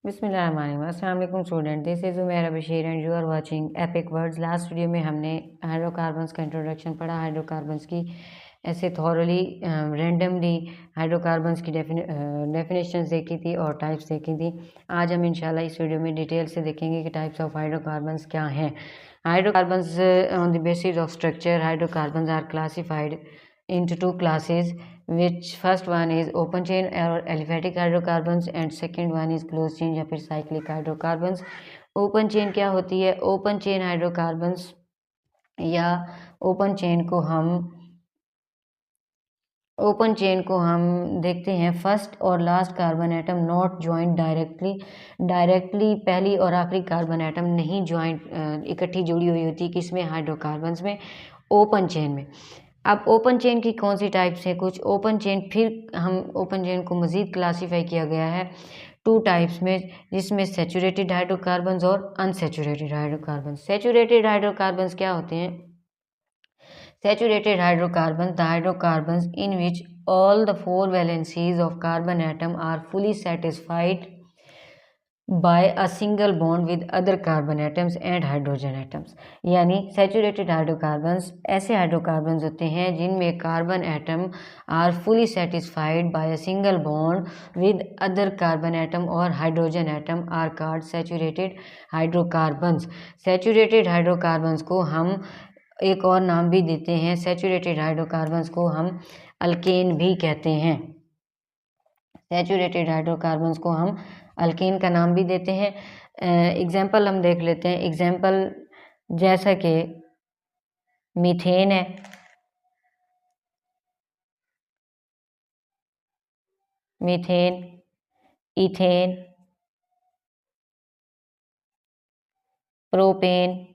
बिस्मिल्लाहिर्रहमानिर्रहीम। अस्सलाम वालेकुम student, this is Umera Bashir and you are watching epic words. Last video में हमने हाइड्रोकार्बन्स का इंट्रोडक्शन पढ़ा, हाइड्रोकार्बन्स की ऐसे थॉरली रैंडमली हाइड्रोकार्बन्स की डेफिनेशंस देखी थी और टाइप्स देखी थी। आज हम इंशाल्लाह इस वीडियो में डिटेल से देखेंगे कि टाइप्स ऑफ हाइड्रोकार्बन्स क्या हैं। Hydrocarbons on the basis of structure, hydrocarbons are classified into two classes, which first one is open chain or aliphatic hydrocarbons and second one is closed chain या फिर cyclic hydrocarbons। Open chain क्या होती है? Open chain hydrocarbons या open chain को हम देखते हैं फर्स्ट और last carbon atom not joint directly पहली और आखिरी कार्बन एटम नहीं ज्वाइंट इकट्ठी जुड़ी हुई होती, किसमें? हाइड्रोकार्बन्स में, ओपन चेन में। अब ओपन चेन की कौन सी टाइप्स हैं? कुछ ओपन चेन, फिर हम ओपन चेन को मज़ीद क्लासीफाई किया गया है टू टाइप्स में, जिसमें सैचुरेटेड हाइड्रोकार्बन्स और अनसैचुरेटेड हाइड्रोकार्बन्स। सैचुरेटेड हाइड्रोकार्बन्स क्या होते हैं? Saturated hydrocarbons, the hydrocarbons in which all the four valencies of carbon atom are fully satisfied by a single bond with other carbon atoms and hydrogen atoms। यानी saturated hydrocarbons ऐसे hydrocarbons होते हैं जिनमें carbon atom are fully satisfied by a single bond with other carbon atom और hydrogen atom are called saturated hydrocarbons. Saturated hydrocarbons को हम एक और नाम भी देते हैं, सैचुरेटेड हाइड्रोकार्बन्स को हम अल्केन भी कहते हैं। सैचुरेटेड हाइड्रोकार्बन्स को हम अल्केन का नाम भी देते हैं। एग्जाम्पल हम देख लेते हैं। एग्जाम्पल जैसा कि मीथेन है, methane, ethane, propane,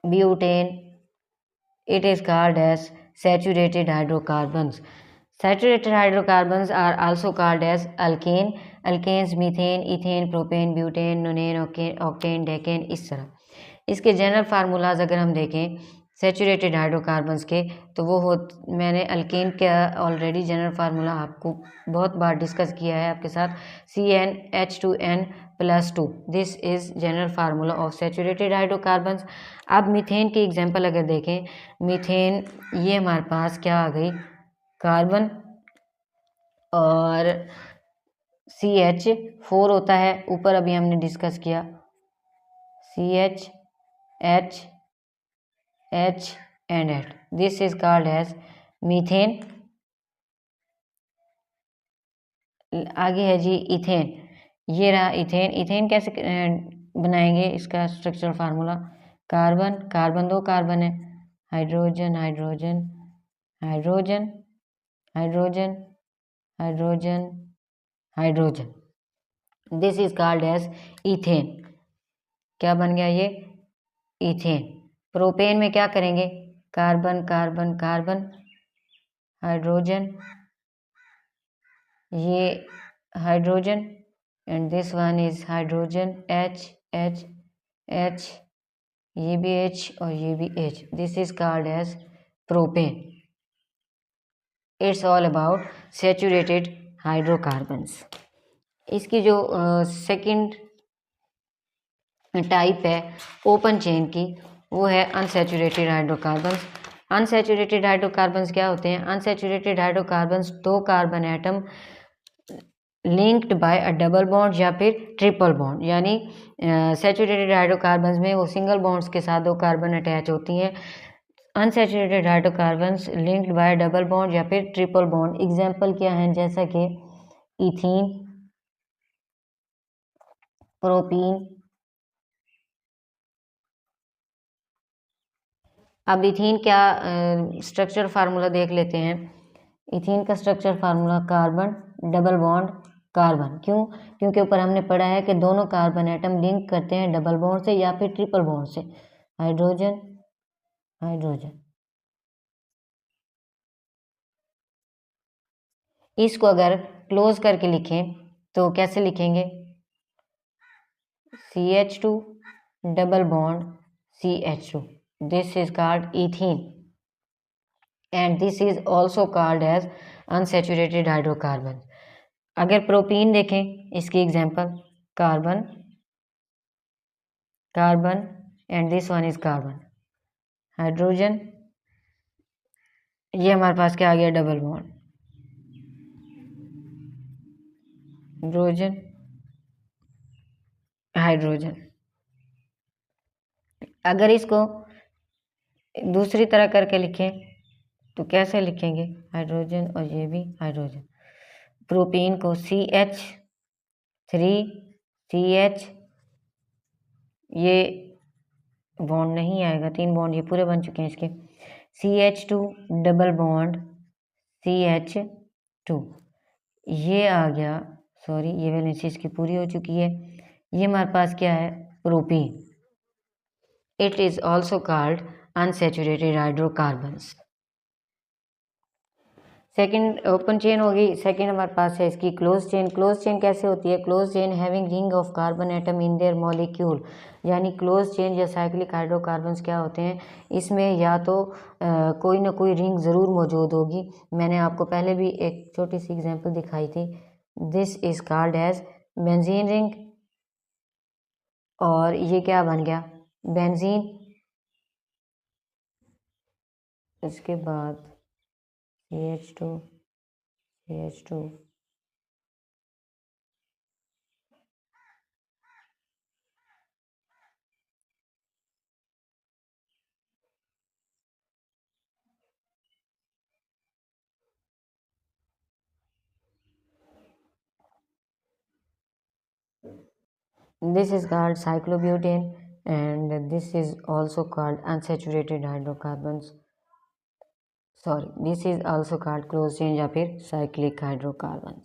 butane, it is called as saturated hydrocarbons। Saturated hydrocarbons are also called as alkane, alkanes, methane, ethane, propane, butane, nonane, octane, decane, इस तरह। इसके जनरल फार्मूलाज अगर हम देखें सैचुरेटेड हाइड्रोकार्बन्स के, तो वो मैंने अल्केन का ऑलरेडी जनरल फार्मूला आपको बहुत बार डिस्कस किया है आपके साथ, CnH2n+2। This is general formula of saturated hydrocarbons. अब मीथेन की एग्जांपल अगर देखें, मीथेन ये हमारे पास क्या आ गई? कार्बन और CH4 होता है, ऊपर अभी हमने डिस्कस किया CH, H, H and H। This is called as methane. आगे है जी इथेन, ये रहा इथेन। इथेन कैसे बनाएंगे? इसका स्ट्रक्चरल फार्मूला, कार्बन, कार्बन दो कार्बन है, hydrogen, hydrogen, hydrogen, hydrogen, hydrogen, hydrogen. This is called as ethane. क्या बन गया ये? इथेन। प्रोपेन में क्या करेंगे? कार्बन, कार्बन, कार्बन, हाइड्रोजन, ये hydrogen and this one is hydrogen, H, H, H, ये भी H और ये भी H। This is called as propane. It's all about saturated hydrocarbons. इसकी जो सेकंड टाइप है ओपन चेन की, वो है अनसैचुरेटेड हाइड्रोकार्बन्स। अनसैचुरेटेड हाइड्रोकार्बन्स क्या होते हैं? अनसैचुरेटेड हाइड्रोकार्बन्स दो carbon atom linked by a double bond या फिर ट्रिपल बॉन्ड, यानी सैचुरेटेड हाइड्रोकार्बन्स में वो सिंगल बॉन्ड्स के साथ दो कार्बन अटैच होती हैं। Unsaturated hydrocarbons linked by double bond या फिर ट्रिपल बॉन्ड। एग्जाम्पल क्या हैं? जैसा कि इथीन, प्रोपीन। अब इथीन क्या स्ट्रक्चर फार्मूला देख लेते हैं। इथीन का structure formula carbon double bond carbon. क्यों? क्योंकि ऊपर हमने पढ़ा है कि दोनों कार्बन एटम लिंक करते हैं डबल बॉन्ड से या फिर ट्रिपल बॉन्ड से, हाइड्रोजन, हाइड्रोजन। इसको अगर क्लोज करके लिखें तो कैसे लिखेंगे? CH2 double bond CH2। This is called ethene and this is also called as unsaturated hydrocarbon. अगर प्रोपीन देखें, इसकी example carbon, carbon and this one is carbon. Hydrogen, ये हमारे पास क्या आ गया, डबल बॉन्ड। Hydrogen, hydrogen. अगर इसको दूसरी तरह करके लिखें तो कैसे लिखेंगे, हाइड्रोजन और ये भी हाइड्रोजन। प्रोपीन को CH3CH, ये बॉन्ड नहीं आएगा, 3 बॉन्ड ये पूरे बन चुके हैं इसके। CH2 डबल बॉन्ड CH2, ये आ गया, सॉरी ये वैलेंसी इसकी पूरी हो चुकी है। ये हमारे पास क्या है, propene. It is also called unsaturated hydrocarbons. Second open chain होगी। सेकेंड हमारे पास है इसकी क्लोज चेन। क्लोज चेन कैसे होती है, close chain having ring of carbon atom in their molecule. यानी क्लोज चेन या साइक्लिक हाइड्रोकार्बन्स क्या होते हैं, इसमें या तो कोई ना कोई रिंग ज़रूर मौजूद होगी। मैंने आपको पहले भी एक छोटी सी एग्जांपल दिखाई थी। This is called as benzene ring, और ये क्या बन गया, बेंजीन। इसके बाद CH2 CH2, this is called cyclobutane, and this is also called unsaturated hydrocarbons. Sorry, this is also called closed chain या फिर cyclic hydrocarbons.